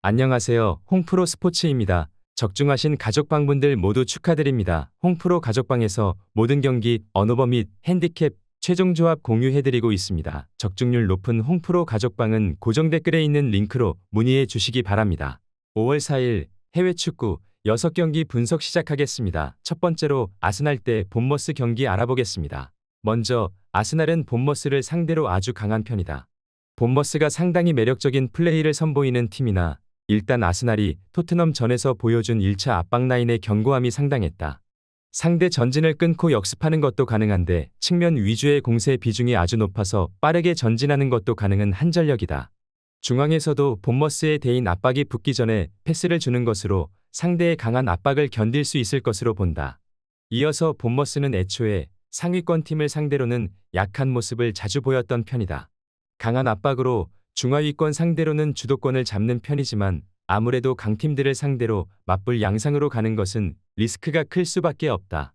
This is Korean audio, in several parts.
안녕하세요. 홍프로 스포츠입니다. 적중하신 가족방분들 모두 축하드립니다. 홍프로 가족방에서 모든 경기, 언오버 및 핸디캡, 최종 조합 공유해드리고 있습니다. 적중률 높은 홍프로 가족방은 고정 댓글에 있는 링크로 문의해 주시기 바랍니다. 5월 4일 해외 축구 6경기 분석 시작하겠습니다. 첫 번째로 아스날 대 본머스 경기 알아보겠습니다. 먼저 아스날은 본머스를 상대로 아주 강한 편이다. 본머스가 상당히 매력적인 플레이를 선보이는 팀이나 일단 아스날이 토트넘 전에서 보여준 1차 압박 라인의 견고함이 상당했다. 상대 전진을 끊고 역습하는 것도 가능한데 측면 위주의 공세 비중이 아주 높아서 빠르게 전진하는 것도 가능한 한 전력이다. 중앙에서도 본머스의 대인 압박이 붙기 전에 패스를 주는 것으로 상대의 강한 압박을 견딜 수 있을 것으로 본다. 이어서 본머스는 애초에 상위권 팀을 상대로는 약한 모습을 자주 보였던 편이다. 강한 압박으로 중하위권 상대로는 주도권을 잡는 편이지만 아무래도 강팀들을 상대로 맞불 양상으로 가는 것은 리스크가 클 수밖에 없다.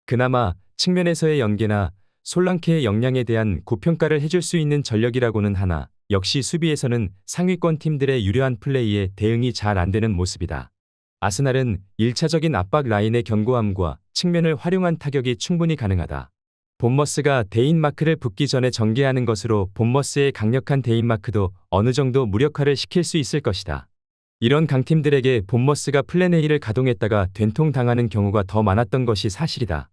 그나마 측면에서의 연계나 솔랑케의 역량에 대한 고평가를 해줄 수 있는 전력이라고는 하나 역시 수비에서는 상위권 팀들의 유려한 플레이에 대응이 잘 안되는 모습이다. 아스날은 1차적인 압박 라인의 견고함과 측면을 활용한 타격이 충분히 가능하다. 본머스가 대인 마크를 붙기 전에 전개하는 것으로 본머스의 강력한 대인 마크도 어느 정도 무력화를 시킬 수 있을 것이다. 이런 강팀들에게 본머스가 플랜 A를 가동했다가 된통당하는 경우가 더 많았던 것이 사실이다.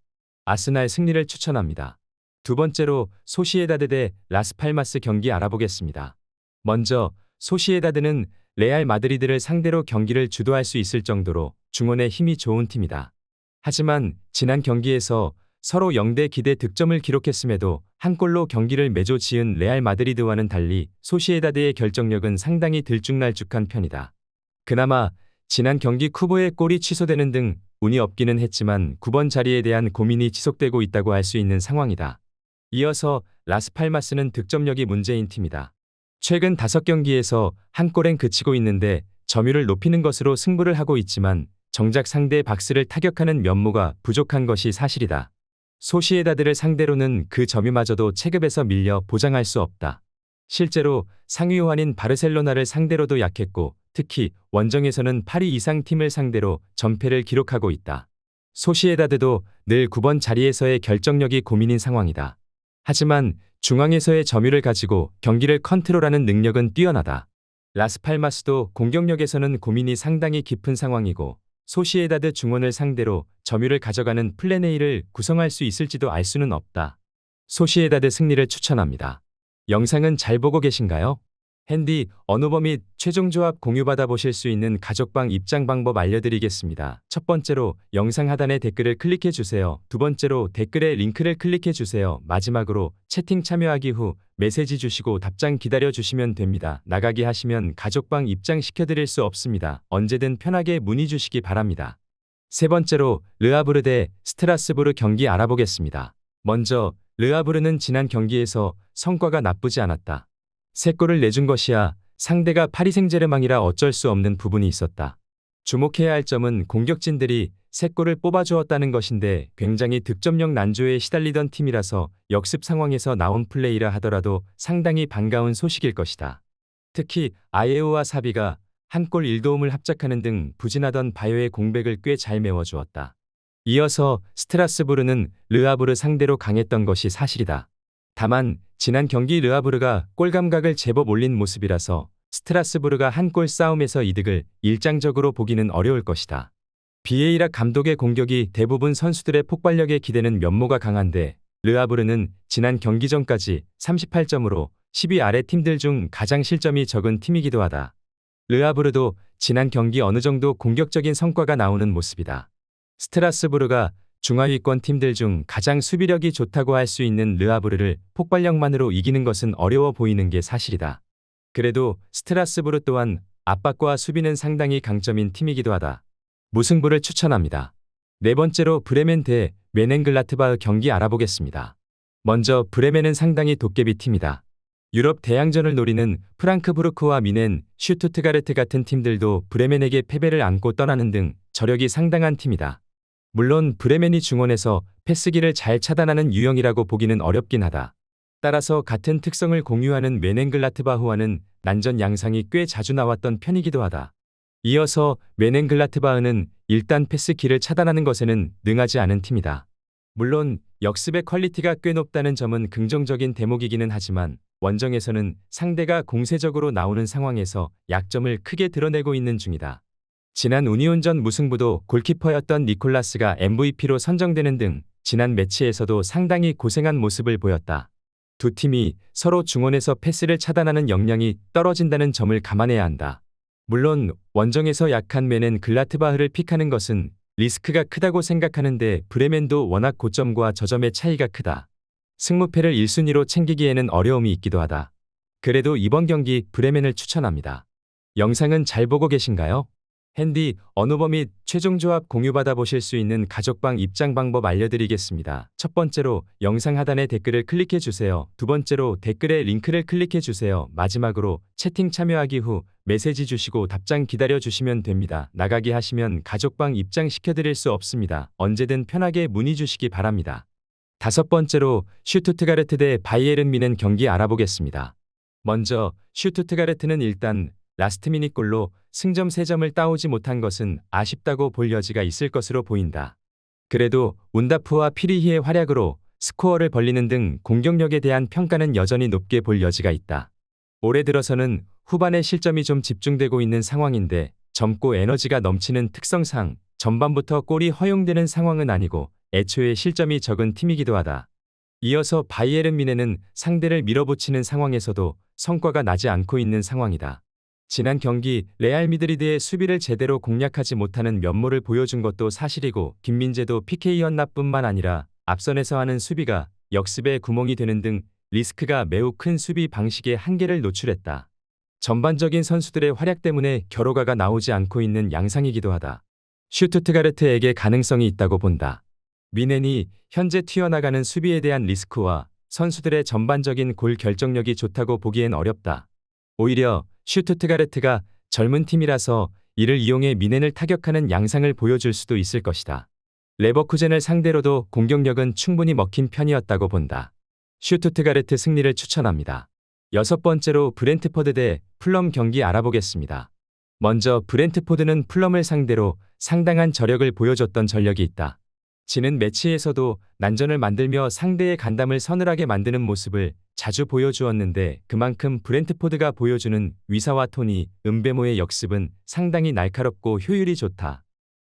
아스날 승리를 추천합니다. 두 번째로 소시에다드 대 라스팔마스 경기 알아보겠습니다. 먼저 소시에다드는 레알 마드리드를 상대로 경기를 주도할 수 있을 정도로 중원의 힘이 좋은 팀이다. 하지만 지난 경기에서 서로 0대 기대 득점을 기록했음에도 한 골로 경기를 매조 지은 레알 마드리드와는 달리 소시에다드의 결정력은 상당히 들쭉날쭉한 편이다. 그나마 지난 경기 쿠보의 골이 취소되는 등 운이 없기는 했지만 9번 자리에 대한 고민이 지속되고 있다고 할 수 있는 상황이다. 이어서 라스팔마스는 득점력이 문제인 팀이다. 최근 5경기에서 한 골엔 그치고 있는데 점유율을 높이는 것으로 승부를 하고 있지만 정작 상대의 박스를 타격하는 면모가 부족한 것이 사실이다. 소시에다드를 상대로는 그 점유마저도 체급에서 밀려 보장할 수 없다. 실제로 상위호환인 바르셀로나를 상대로도 약했고 특히 원정에서는 8위 이상 팀을 상대로 전패를 기록하고 있다. 소시에다드도 늘 9번 자리에서의 결정력이 고민인 상황이다. 하지만 중앙에서의 점유를 가지고 경기를 컨트롤하는 능력은 뛰어나다. 라스팔마스도 공격력에서는 고민이 상당히 깊은 상황이고 소시에다드 중원을 상대로 점유를 가져가는 플랜 A를 구성할 수 있을지도 알 수는 없다. 소시에다드 승리를 추천합니다. 영상은 잘 보고 계신가요? 핸디, 언오버 및 최종 조합 공유받아 보실 수 있는 가족방 입장 방법 알려드리겠습니다. 첫 번째로 영상 하단에 댓글을 클릭해 주세요. 두 번째로 댓글에 링크를 클릭해 주세요. 마지막으로 채팅 참여하기 후 메시지 주시고 답장 기다려 주시면 됩니다. 나가기 하시면 가족방 입장 시켜드릴 수 없습니다. 언제든 편하게 문의 주시기 바랍니다. 세 번째로 르아브르 대 스트라스부르 경기 알아보겠습니다. 먼저 르아브르는 지난 경기에서 성과가 나쁘지 않았다. 3골을 내준 것이야 상대가 파리 생제르맹이라 어쩔 수 없는 부분이 있었다. 주목해야 할 점은 공격진들이 3골을 뽑아주었다는 것인데 굉장히 득점력 난조에 시달리던 팀이라서 역습 상황에서 나온 플레이라 하더라도 상당히 반가운 소식일 것이다. 특히 아예오와 사비가 한 골 1도움을 합작하는 등 부진하던 바요의 공백을 꽤 잘 메워주었다. 이어서 스트라스부르는 르아브르 상대로 강했던 것이 사실이다. 다만 지난 경기 르아브르가 골 감각을 제법 올린 모습이라서 스트라스부르가 한 골 싸움에서 이득을 일장적으로 보기는 어려울 것이다. 비에이라 감독의 공격이 대부분 선수들의 폭발력에 기대는 면모가 강한데 르아브르는 지난 경기 전까지 38점으로 10위 아래 팀들 중 가장 실점이 적은 팀이기도 하다. 르아브르도 지난 경기 어느 정도 공격적인 성과가 나오는 모습이다. 스트라스부르가 중하위권 팀들 중 가장 수비력이 좋다고 할 수 있는 르아브르를 폭발력만으로 이기는 것은 어려워 보이는 게 사실이다. 그래도 스트라스부르 또한 압박과 수비는 상당히 강점인 팀이기도 하다. 무승부를 추천합니다. 네 번째로 브레멘 대 멘헨글라트바흐 경기 알아보겠습니다. 먼저 브레멘은 상당히 도깨비 팀이다. 유럽 대항전을 노리는 프랑크푸르크와 미넨, 슈투트가르트 같은 팀들도 브레멘에게 패배를 안고 떠나는 등 저력이 상당한 팀이다. 물론 브레멘이 중원에서 패스기를 잘 차단하는 유형이라고 보기는 어렵긴 하다. 따라서 같은 특성을 공유하는 멘헨글라트바흐와는 난전 양상이 꽤 자주 나왔던 편이기도 하다. 이어서 메넨글라트바흐는 일단 패스키를 차단하는 것에는 능하지 않은 팀이다. 물론 역습의 퀄리티가 꽤 높다는 점은 긍정적인 대목이기는 하지만 원정에서는 상대가 공세적으로 나오는 상황에서 약점을 크게 드러내고 있는 중이다. 지난 우니온전 무승부도 골키퍼였던 니콜라스가 MVP로 선정되는 등 지난 매치에서도 상당히 고생한 모습을 보였다. 두 팀이 서로 중원에서 패스를 차단하는 역량이 떨어진다는 점을 감안해야 한다. 물론 원정에서 약한 메넨글라트바흐를 픽하는 것은 리스크가 크다고 생각하는데 브레멘도 워낙 고점과 저점의 차이가 크다. 승무패를 1순위로 챙기기에는 어려움이 있기도 하다. 그래도 이번 경기 브레멘을 추천합니다. 영상은 잘 보고 계신가요? 핸디, 언어버 및 최종 조합 공유받아 보실 수 있는 가족방 입장 방법 알려드리겠습니다. 첫 번째로 영상 하단에 댓글을 클릭해 주세요. 두 번째로 댓글에 링크를 클릭해 주세요. 마지막으로 채팅 참여하기 후 메시지 주시고 답장 기다려 주시면 됩니다. 나가기 하시면 가족방 입장 시켜드릴 수 없습니다. 언제든 편하게 문의 주시기 바랍니다. 다섯 번째로 슈투트가르트 대 바이에른 뮌헨 경기 알아보겠습니다. 먼저 슈투트가르트는 일단 라스트 미닛 골로 승점 3점을 따오지 못한 것은 아쉽다고 볼 여지가 있을 것으로 보인다. 그래도 운다프와 피리히의 활약으로 스코어를 벌리는 등 공격력에 대한 평가는 여전히 높게 볼 여지가 있다. 올해 들어서는 후반에 실점이 좀 집중되고 있는 상황인데 젊고 에너지가 넘치는 특성상 전반부터 골이 허용되는 상황은 아니고 애초에 실점이 적은 팀이기도 하다. 이어서 바이에른 뮌헨은 상대를 밀어붙이는 상황에서도 성과가 나지 않고 있는 상황이다. 지난 경기 레알 미드리드의 수비를 제대로 공략하지 못하는 면모를 보여준 것도 사실이고 김민재도 PK 연납뿐만 아니라 앞선에서 하는 수비가 역습의 구멍이 되는 등 리스크가 매우 큰 수비 방식의 한계를 노출했다. 전반적인 선수들의 활약 때문에 결과가 나오지 않고 있는 양상이기도 하다. 슈투트가르트에게 가능성이 있다고 본다. 뮌헨이 현재 튀어나가는 수비에 대한 리스크와 선수들의 전반적인 골 결정력이 좋다고 보기엔 어렵다. 오히려 슈투트가르트가 젊은 팀이라서 이를 이용해 뮌헨을 타격하는 양상을 보여줄 수도 있을 것이다. 레버쿠젠을 상대로도 공격력은 충분히 먹힌 편이었다고 본다. 슈투트가르트 승리를 추천합니다. 여섯 번째로 브렌트포드 대 풀럼 경기 알아보겠습니다. 먼저 브렌트포드는 풀럼을 상대로 상당한 저력을 보여줬던 전력이 있다. 지는 매치에서도 난전을 만들며 상대의 간담을 서늘하게 만드는 모습을 자주 보여주었는데 그만큼 브렌트포드가 보여주는 위사와 토니, 은베모의 역습은 상당히 날카롭고 효율이 좋다.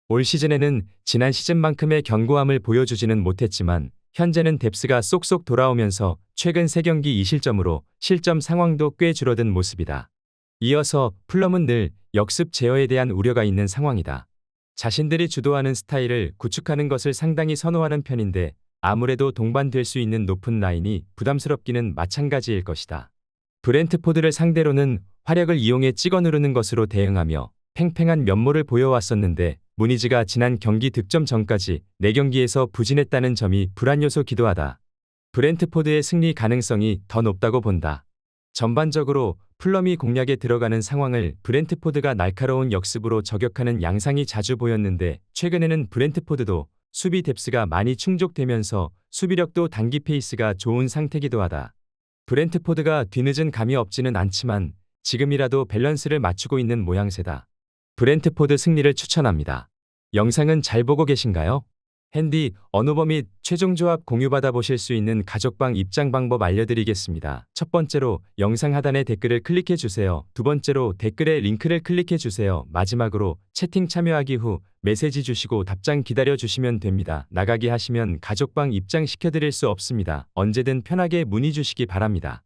올 시즌에는 지난 시즌만큼의 견고함을 보여주지는 못했지만 현재는 뎁스가 쏙쏙 돌아오면서 최근 3경기 2실점으로 실점 상황도 꽤 줄어든 모습이다. 이어서 풀럼은 늘 역습 제어에 대한 우려가 있는 상황이다. 자신들이 주도하는 스타일을 구축하는 것을 상당히 선호하는 편인데 아무래도 동반될 수 있는 높은 라인이 부담스럽기는 마찬가지일 것이다. 브렌트포드를 상대로는 화력을 이용해 찍어 누르는 것으로 대응하며 팽팽한 면모를 보여왔었는데 무니즈가 지난 경기 득점 전까지 4경기에서 부진했다는 점이 불안 요소기도 하다. 브렌트포드의 승리 가능성이 더 높다고 본다. 전반적으로 풀럼이 공략에 들어가는 상황을 브렌트포드가 날카로운 역습으로 저격하는 양상이 자주 보였는데 최근에는 브렌트포드도 수비 뎁스가 많이 충족되면서 수비력도 단기 페이스가 좋은 상태기도 하다. 브렌트포드가 뒤늦은 감이 없지는 않지만 지금이라도 밸런스를 맞추고 있는 모양새다. 브렌트포드 승리를 추천합니다. 영상은 잘 보고 계신가요? 핸디, 언어버 및 최종 조합 공유받아 보실 수 있는 가족방 입장 방법 알려드리겠습니다. 첫 번째로 영상 하단에 댓글을 클릭해 주세요. 두 번째로 댓글에 링크를 클릭해 주세요. 마지막으로 채팅 참여하기 후 메시지 주시고 답장 기다려 주시면 됩니다. 나가기 하시면 가족방 입장 시켜드릴 수 없습니다. 언제든 편하게 문의 주시기 바랍니다.